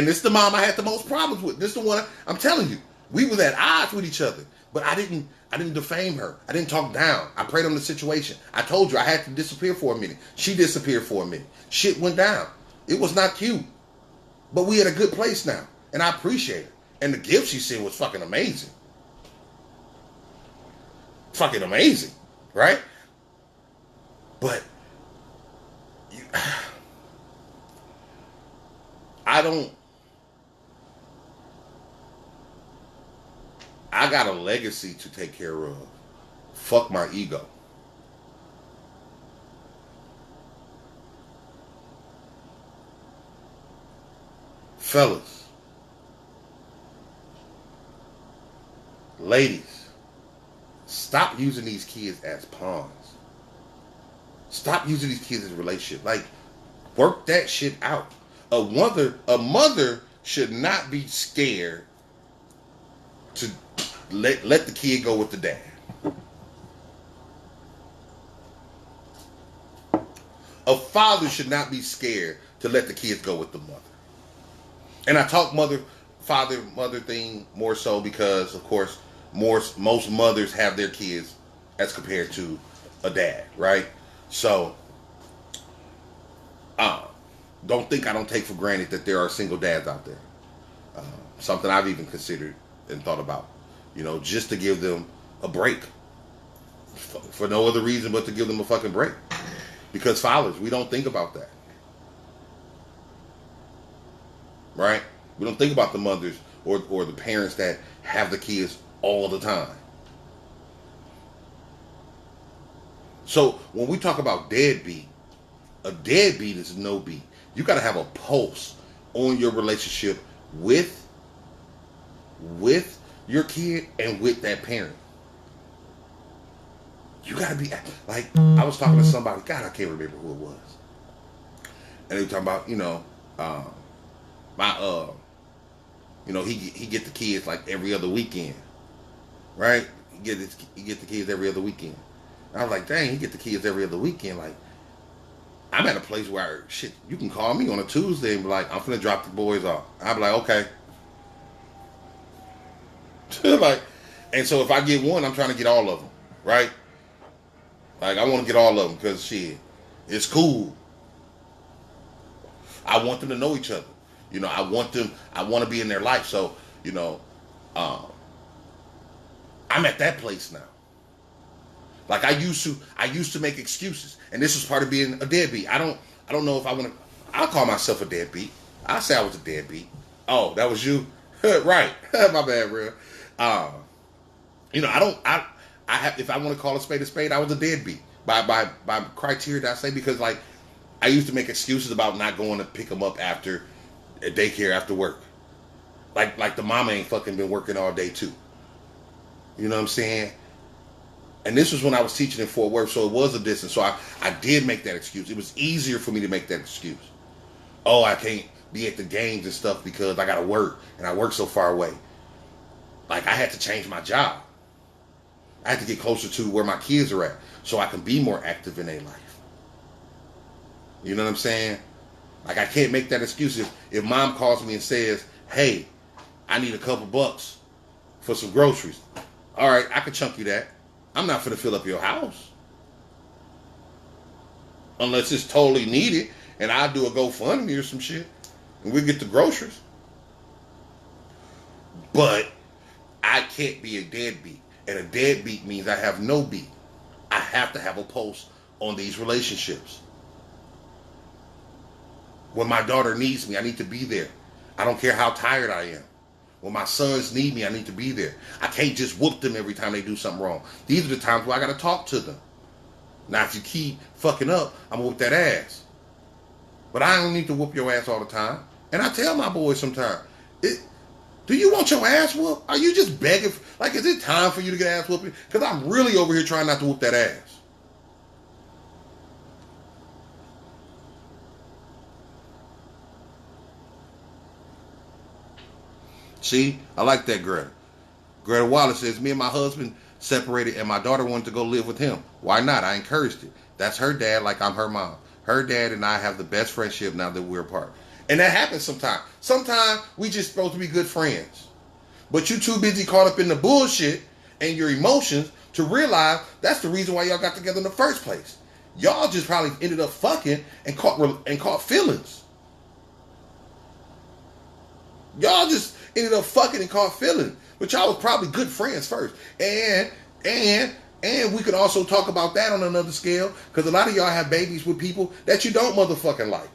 this is the mom I had the most problems with. This is the one I'm telling you. We was at odds with each other. But I didn't I didn't defame her. I didn't talk down. I prayed on the situation. I told you I had to disappear for a minute. She disappeared for a minute. Shit went down. It was not cute. But we at a good place now. And I appreciate it. And the gift she sent was fucking amazing. Fucking amazing. Right? But I got a legacy to take care of. Fuck my ego. Fellas, ladies, stop using these kids as pawns. Stop using these kids as a relationship. Like, work that shit out. A mother should not be scared to let the kid go with the dad. A father should not be scared to let the kids go with the mother. And I talk father-mother thing more so because, of course, most mothers have their kids as compared to a dad, right? So, don't think I don't take for granted that there are single dads out there. Something I've even considered and thought about, just to give them a break. For no other reason but to give them a fucking break. Because fathers, we don't think about that. Right? We don't think about the mothers or the parents that have the kids all the time. So when we talk about deadbeat, a deadbeat is no beat. You got to have a pulse on your relationship with your kid and with that parent. You got to be like, I was talking to somebody, God, I can't remember who it was. And they were talking about, he get the kids like every other weekend, right? He get the kids every other weekend. And I was like, dang, he get the kids every other weekend. Like, I'm at a place where shit, you can call me on a Tuesday and be like, I'm finna drop the boys off. I'll be like, okay. Like, and so if I get one, I'm trying to get all of them, right? Like, I want to get all of them because shit, it's cool. I want them to know each other. I want to be in their life. So, I'm at that place now. Like I used to make excuses. And this was part of being a deadbeat. I don't know if I'll call myself a deadbeat. I'll say I was a deadbeat. Oh, that was you? Right. My bad, bro. If I want to call a spade, I was a deadbeat. By criteria that I say, because like I used to make excuses about not going to pick them up after daycare after work. Like the mama ain't fucking been working all day too. You know what I'm saying? And this was when I was teaching in Fort Worth, so it was a distance. So I did make that excuse. It was easier for me to make that excuse. Oh, I can't be at the games and stuff because I gotta work, and I work so far away. Like I had to change my job. I had to get closer to where my kids are at so I can be more active in their life. You know what I'm saying? Like I can't make that excuse. If mom calls me and says, hey, I need a couple bucks for some groceries. All right, I can chunk you that. I'm not finna fill up your house. Unless it's totally needed and I'll do a GoFundMe or some shit and we'll get the groceries. But I can't be a deadbeat. And a deadbeat means I have no beat. I have to have a pulse on these relationships. When my daughter needs me, I need to be there. I don't care how tired I am. When my sons need me, I need to be there. I can't just whoop them every time they do something wrong. These are the times where I got to talk to them. Now, if you keep fucking up, I'm going to whoop that ass. But I don't need to whoop your ass all the time. And I tell my boys sometimes, do you want your ass whooped? Are you just begging? Like, is it time for you to get ass whooping? Because I'm really over here trying not to whoop that ass. See, I like that, Greta. Greta Wallace says, me and my husband separated and my daughter wanted to go live with him. Why not? I encouraged it. That's her dad like I'm her mom. Her dad and I have the best friendship now that we're apart. And that happens sometimes. Sometimes we just supposed to be good friends. But you too busy caught up in the bullshit and your emotions to realize that's the reason why y'all got together in the first place. Y'all just probably ended up fucking and caught feelings. Y'all just ended up fucking and caught feelings. But y'all was probably good friends first. And we could also talk about that on another scale, because a lot of y'all have babies with people that you don't motherfucking like.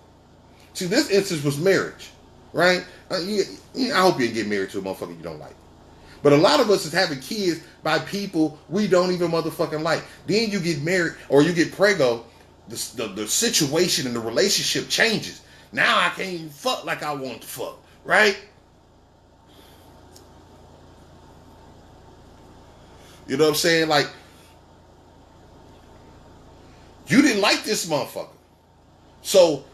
See, this instance was marriage, right? I hope you didn't get married to a motherfucker you don't like. But a lot of us is having kids by people we don't even motherfucking like. Then you get married or you get preggo, the situation and the relationship changes. Now I can't even fuck like I want to fuck, right? You know what I'm saying? Like, you didn't like this motherfucker. So,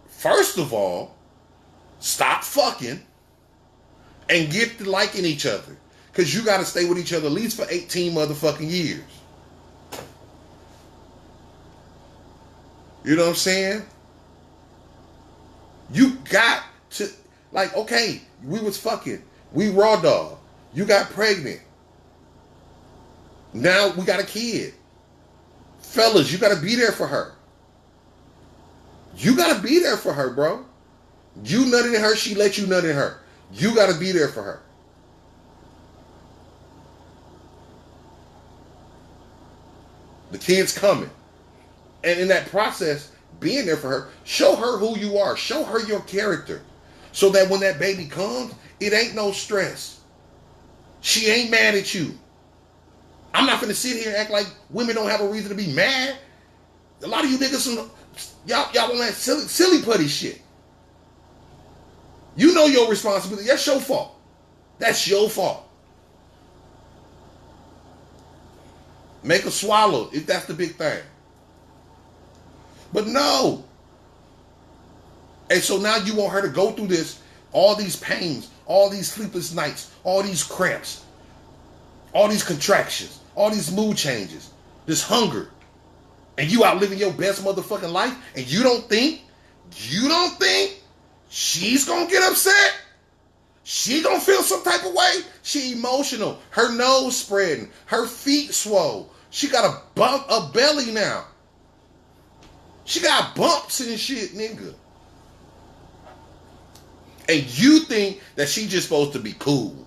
first of all, stop fucking and get to liking each other. Because you got to stay with each other at least for 18 motherfucking years. You know what I'm saying? You got to, like, okay, we was fucking. We raw dog. You got pregnant. Now we got a kid. Fellas, you got to be there for her. You got to be there for her, bro. You nutted in her, she let you nut in her. You got to be there for her. The kid's coming. And in that process, being there for her, show her who you are. Show her your character. So that when that baby comes, it ain't no stress. She ain't mad at you. I'm not finna sit here and act like women don't have a reason to be mad. A lot of you niggas, y'all on that silly putty shit. You know your responsibility. That's your fault. That's your fault. Make her swallow if that's the big thing. But no. And so now you want her to go through this, all these pains, all these sleepless nights, all these cramps, all these contractions, all these mood changes, this hunger. And you out living your best motherfucking life, and you don't think she's gonna get upset? She gonna feel some type of way? She emotional. Her nose spreading. Her feet swole. She got a belly now. She got bumps and shit, nigga. And you think that she just supposed to be cool.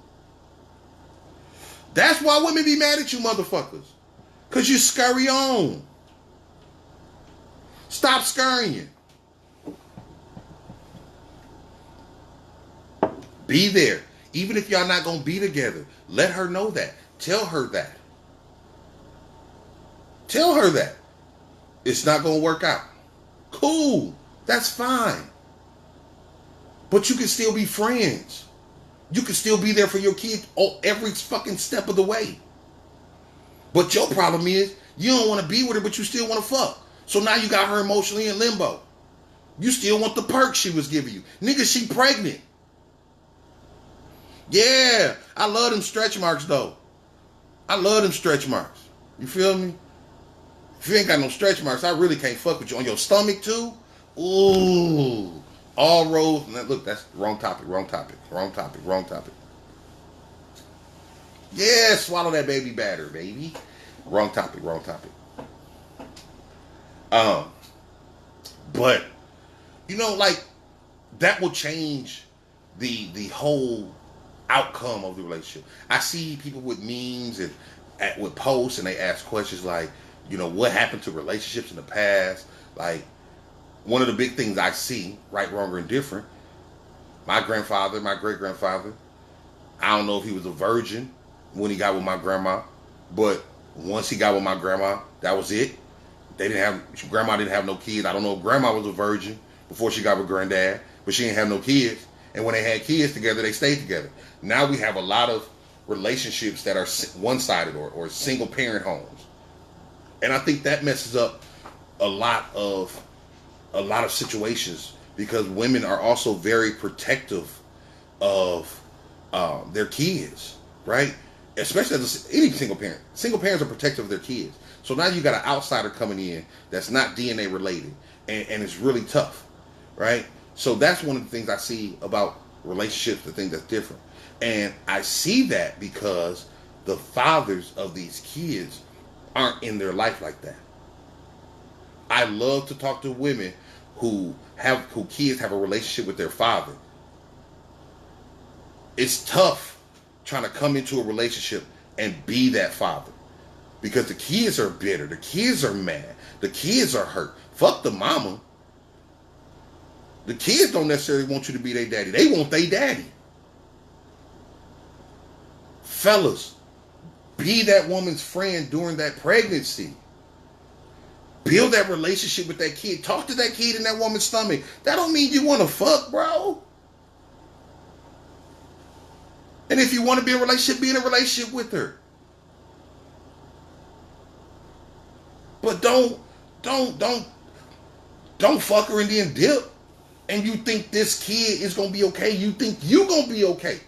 That's why women be mad at you motherfuckers. Because you scurry on. Stop scurrying. Be there. Even if y'all not going to be together, let her know that. Tell her that. Tell her that. It's not going to work out. Cool. That's fine. But you can still be friends. You can still be there for your kid every fucking step of the way. But your problem is, you don't want to be with her, but you still want to fuck. So now you got her emotionally in limbo. You still want the perks she was giving you. Nigga, she pregnant. Yeah, I love them stretch marks, though. I love them stretch marks. You feel me? If you ain't got no stretch marks, I really can't fuck with you. On your stomach, too? Ooh. All roads. Look, that's wrong topic. Yeah, swallow that baby batter, baby. Wrong topic. But, you know, like, that will change the whole outcome of the relationship. I see people with memes and with posts, and they ask questions like, you know, what happened to relationships in the past? Like, one of the big things I see, right, wrong, or indifferent, my grandfather, my great-grandfather, I don't know if he was a virgin when he got with my grandma, but once he got with my grandma, that was it. Grandma didn't have no kids. I don't know if grandma was a virgin before she got with granddad, but she didn't have no kids. And when they had kids together, they stayed together. Now we have a lot of relationships that are one-sided or single-parent homes. And I think that messes up a lot of situations, because women are also very protective of their kids, right? Especially as any single parent. Single parents are protective of their kids. So now you got an outsider coming in that's not DNA related, and it's really tough, right? So that's one of the things I see about relationships, the thing that's different. And I see that because the fathers of these kids aren't in their life like that. I love to talk to women who kids have a relationship with their father. It's tough trying to come into a relationship and be that father, because the kids are bitter, the kids are mad, the kids are hurt. Fuck the mama. The kids don't necessarily want you to be their daddy. They want their daddy. Fellas, be that woman's friend during that pregnancy. Build that relationship with that kid. Talk to that kid in that woman's stomach. That don't mean you want to fuck, bro. And if you want to be in a relationship, be in a relationship with her. But don't fuck her and then dip. And you think this kid is going to be okay. You think you going to be okay.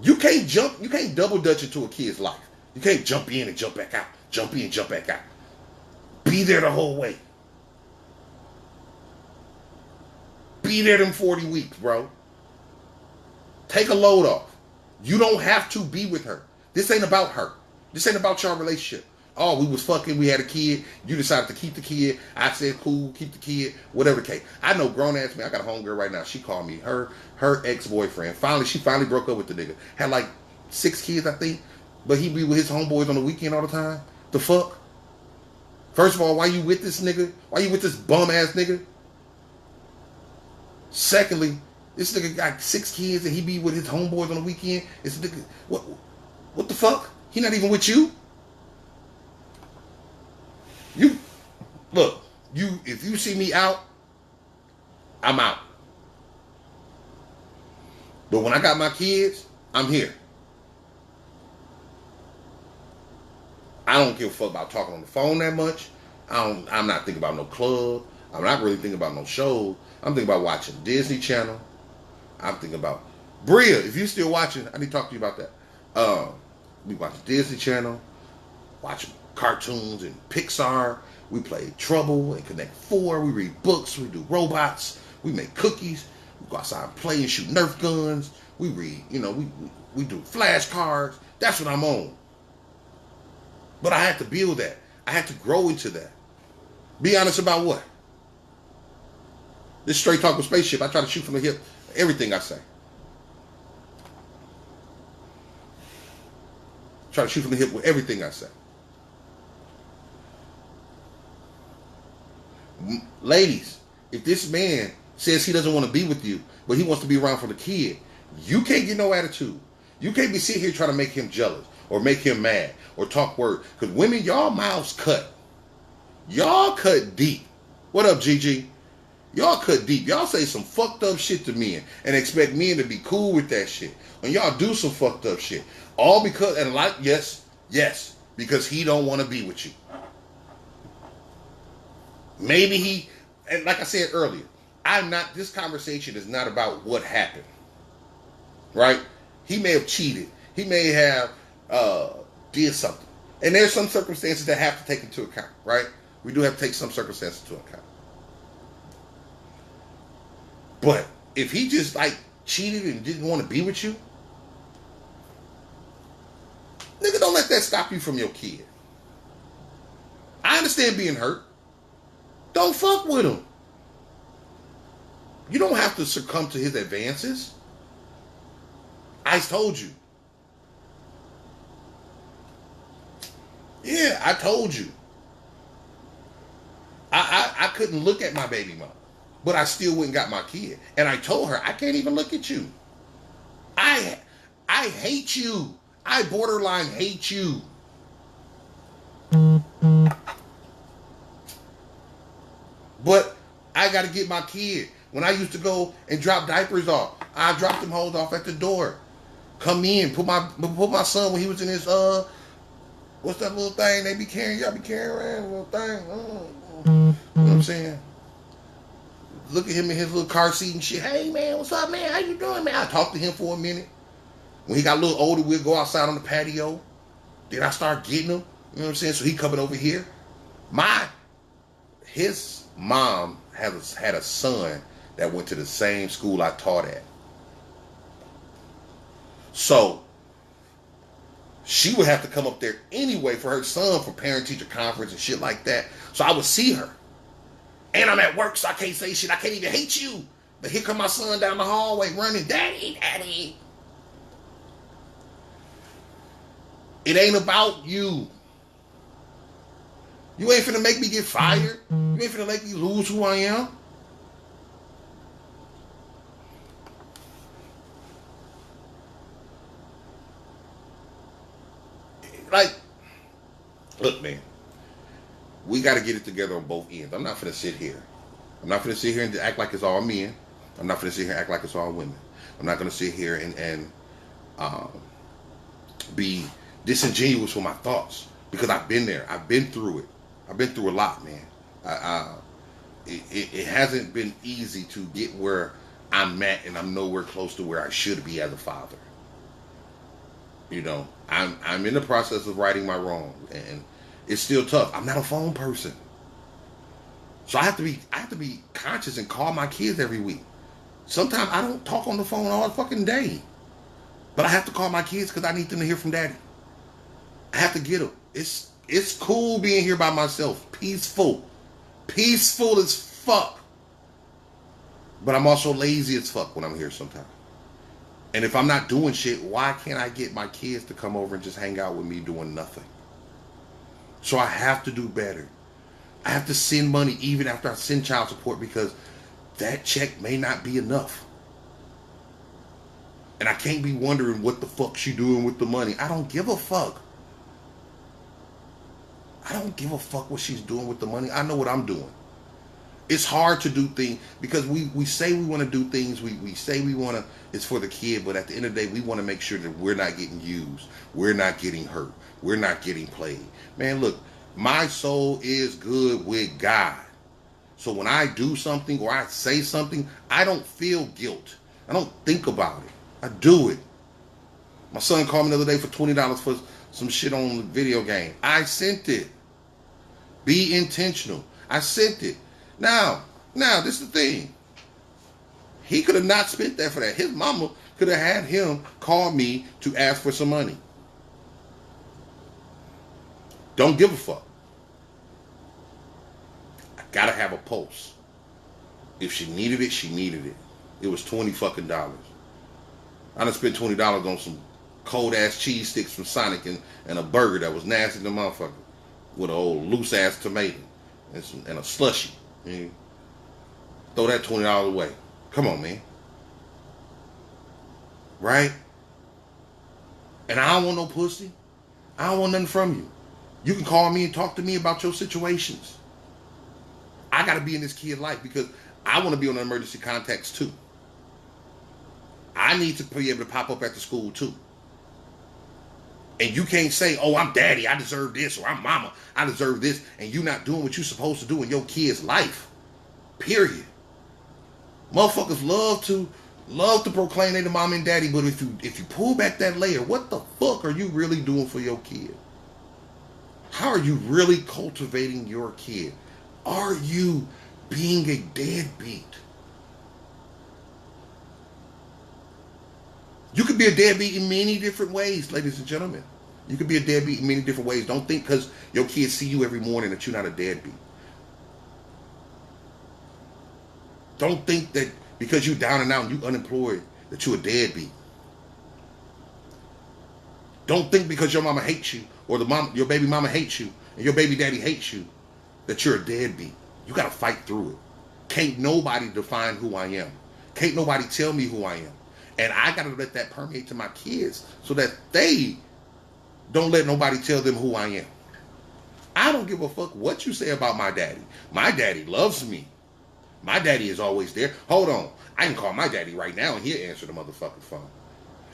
You can't double dutch into a kid's life. You can't jump in and jump back out. Jump in, jump back out. Be there the whole way. Be there them 40 weeks, bro. Take a load off. You don't have to be with her. This ain't about her. This ain't about your relationship. Oh, we was fucking, we had a kid, you decided to keep the kid. I said, cool, keep the kid, whatever the case. I know grown-ass man, I got a homegirl right now. She called me, her ex-boyfriend. She finally broke up with the nigga. Had like 6 kids, I think. But he be with his homeboys on the weekend all the time. The fuck? First of all, why you with this nigga? Why you with this bum-ass nigga? Secondly, this nigga got 6 kids and he be with his homeboys on the weekend. It's a nigga, what the fuck? He not even with you? If you see me out, I'm out. But when I got my kids, I'm here. I don't give a fuck about talking on the phone that much. I'm not thinking about no club. I'm not really thinking about no shows. I'm thinking about watching Disney Channel. I'm thinking about Bria. If you're still watching, I need to talk to you about that. We watch Disney Channel, watch cartoons and Pixar. We play Trouble and Connect 4. We read books. We do robots. We make cookies. We go outside and play and shoot Nerf guns. We read, we do flashcards. That's what I'm on. But I had to build that. I had to grow into that. Be honest about what? This Straight Talk with Spaceship. I try to shoot from the hip. Everything I say. Try to shoot from the hip with everything I say. Ladies, if this man says he doesn't want to be with you, but he wants to be around for the kid, you can't get no attitude. You can't be sitting here trying to make him jealous or make him mad or talk word. Because women, y'all mouths cut. Y'all cut deep. What up, Gigi? Y'all cut deep. Y'all say some fucked up shit to men and expect men to be cool with that shit. And y'all do some fucked up shit. All because, and like, yes, because he don't want to be with you. Maybe he, and like I said earlier, this conversation is not about what happened. Right? He may have cheated. He may have did something. And there's some circumstances that have to take into account, right? We do have to take some circumstances into account. But if he just cheated and didn't want to be with you, nigga, don't let that stop you from your kid. I understand being hurt. Don't fuck with him. You don't have to succumb to his advances. I told you. Yeah, I told you. I couldn't look at my baby mom, but I still went and got my kid. And I told her, I can't even look at you. I hate you. I borderline hate you. But I got to get my kid. When I used to go and drop diapers off, I dropped them hoes off at the door. Come in, put my son when he was in his what's that little thing they be carrying? Y'all be carrying around a little thing. You know what I'm saying? Look at him in his little car seat and shit. Hey man, what's up, man? How you doing, man? I talked to him for a minute. When he got a little older, we'd go outside on the patio. Then I start getting him. You know what I'm saying? So he coming over here. His mom had a son that went to the same school I taught at. So she would have to come up there anyway for her son for parent-teacher conference and shit like that. So I would see her. And I'm at work, so I can't say shit. I can't even hate you. But here come my son down the hallway running, Daddy, Daddy. It ain't about you. You ain't finna make me get fired. You ain't finna make me lose who I am. Like, look, man, we got to get it together on both ends. I'm not finna sit here. I'm not finna sit here and act like it's all men. I'm not finna sit here and act like it's all women. I'm not gonna sit here and be disingenuous with my thoughts, because I've been there. I've been through it. I've been through a lot, man. It hasn't been easy to get where I'm at, and I'm nowhere close to where I should be as a father. You know, I'm in the process of righting my wrongs, and it's still tough. I'm not a phone person, so I have to be conscious and call my kids every week. Sometimes I don't talk on the phone all fucking day, but I have to call my kids because I need them to hear from Daddy. I have to get them. It's cool being here by myself, peaceful as fuck. But I'm also lazy as fuck when I'm here sometimes. And if I'm not doing shit, why can't I get my kids to come over and just hang out with me doing nothing? So I have to do better. I have to send money even after I send child support, because that check may not be enough. And I can't be wondering what the fuck she doing with the money. I don't give a fuck. I don't give a fuck what she's doing with the money. I know what I'm doing. It's hard to do things because we say we want to do things. We say we want to, it's for the kid, but at the end of the day, we want to make sure that we're not getting used. We're not getting hurt. We're not getting played. Man, look, my soul is good with God. So when I do something or I say something, I don't feel guilt. I don't think about it. I do it. My son called me the other day for $20 for some shit on the video game. I sent it. Be intentional. I sent it. Now, this is the thing. He could have not spent that for that. His mama could have had him call me to ask for some money. Don't give a fuck. I gotta have a pulse. If she needed it, she needed it. It was $20 fucking dollars. I done spent $20 on some cold ass cheese sticks from Sonic and a burger that was nasty to motherfucker with an old loose ass tomato and a slushie. Yeah. Throw that $20 away. Come on, man. Right? And I don't want no pussy. I don't want nothing from you. You can call me and talk to me about your situations. I got to be in this kid's life because I want to be on emergency contacts too. I need to be able to pop up at the school too. And you can't say, oh, I'm daddy, I deserve this, or I'm mama, I deserve this, and you not doing what you're supposed to do in your kid's life. Period. Motherfuckers love to proclaim they the mom and daddy, but if you pull back that layer, what the fuck are you really doing for your kid? How are you really cultivating your kid? Are you being a deadbeat? You could be a deadbeat in many different ways, ladies and gentlemen. You could be a deadbeat in many different ways. Don't think because your kids see you every morning that you're not a deadbeat. Don't think that because you're down and out and you unemployed that you're a deadbeat. Don't think because your mama hates you or your baby mama hates you and your baby daddy hates you that you're a deadbeat. You got to fight through it. Can't nobody define who I am. Can't nobody tell me who I am. And I got to let that permeate to my kids so that they don't let nobody tell them who I am. I don't give a fuck what you say about my daddy. My daddy loves me. My daddy is always there. Hold on. I can call my daddy right now and he'll answer the motherfucking phone.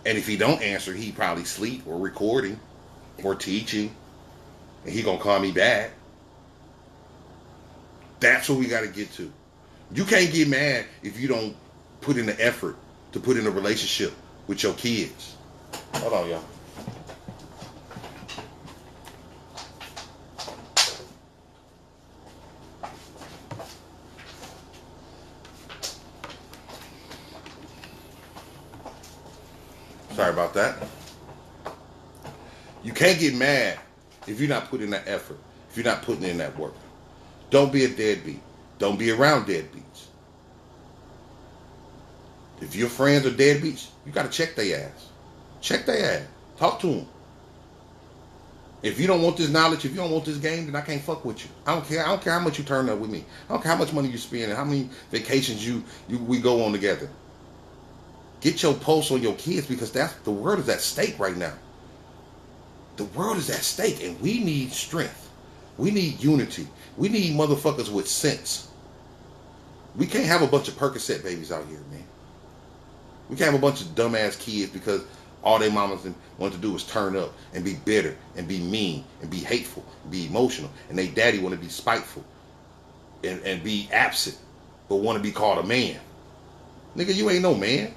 And if he don't answer, he probably sleep or recording or teaching. And he gonna call me back. That's what we got to get to. You can't get mad if you don't put in the effort to put in a relationship with your kids. Hold on, y'all. Sorry about that. You can't get mad if you're not putting in that effort, if you're not putting in that work. Don't be a deadbeat. Don't be around deadbeats. If your friends are deadbeats, you got to check their ass. Check their ass. Talk to them. If you don't want this knowledge, if you don't want this game, then I can't fuck with you. I don't care. I don't care how much you turn up with me. I don't care how much money you spend and how many vacations we go on together. Get your pulse on your kids, because the world is at stake right now. The world is at stake, and we need strength. We need unity. We need motherfuckers with sense. We can't have a bunch of Percocet babies out here, man. We can't have a bunch of dumbass kids because all their mamas want to do is turn up and be bitter and be mean and be hateful and be emotional, and they daddy want to be spiteful and be absent but want to be called a man. Nigga, you ain't no man.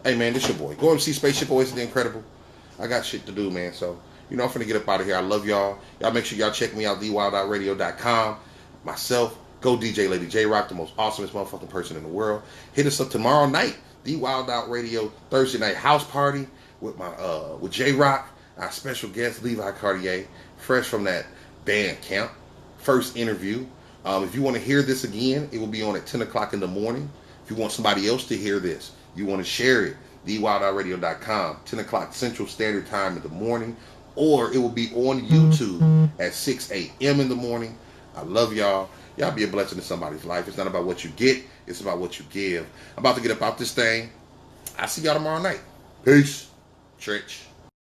Hey man, this your boy. Go and see Spaceship Always the Incredible. I got shit to do, man. So, I'm finna get up out of here. I love y'all. Y'all make sure y'all check me out, thewildoutRadio.com. Myself, go DJ Lady J-Rock, the most awesomest motherfucking person in the world. Hit us up tomorrow night, The Wild Out Radio Thursday night house party with with J-Rock, our special guest Levi Cartier, fresh from that band camp. First interview. If you want to hear this again, it will be on at 10 o'clock in the morning. If you want somebody else to hear this, you want to share it, thewildoutRadio.com, 10 o'clock Central Standard Time in the morning, or it will be on YouTube at 6 a.m. in the morning. I love y'all. Y'all be a blessing in somebody's life. It's not about what you get. It's about what you give. I'm about to get up out this thing. I'll see y'all tomorrow night. Peace. Church.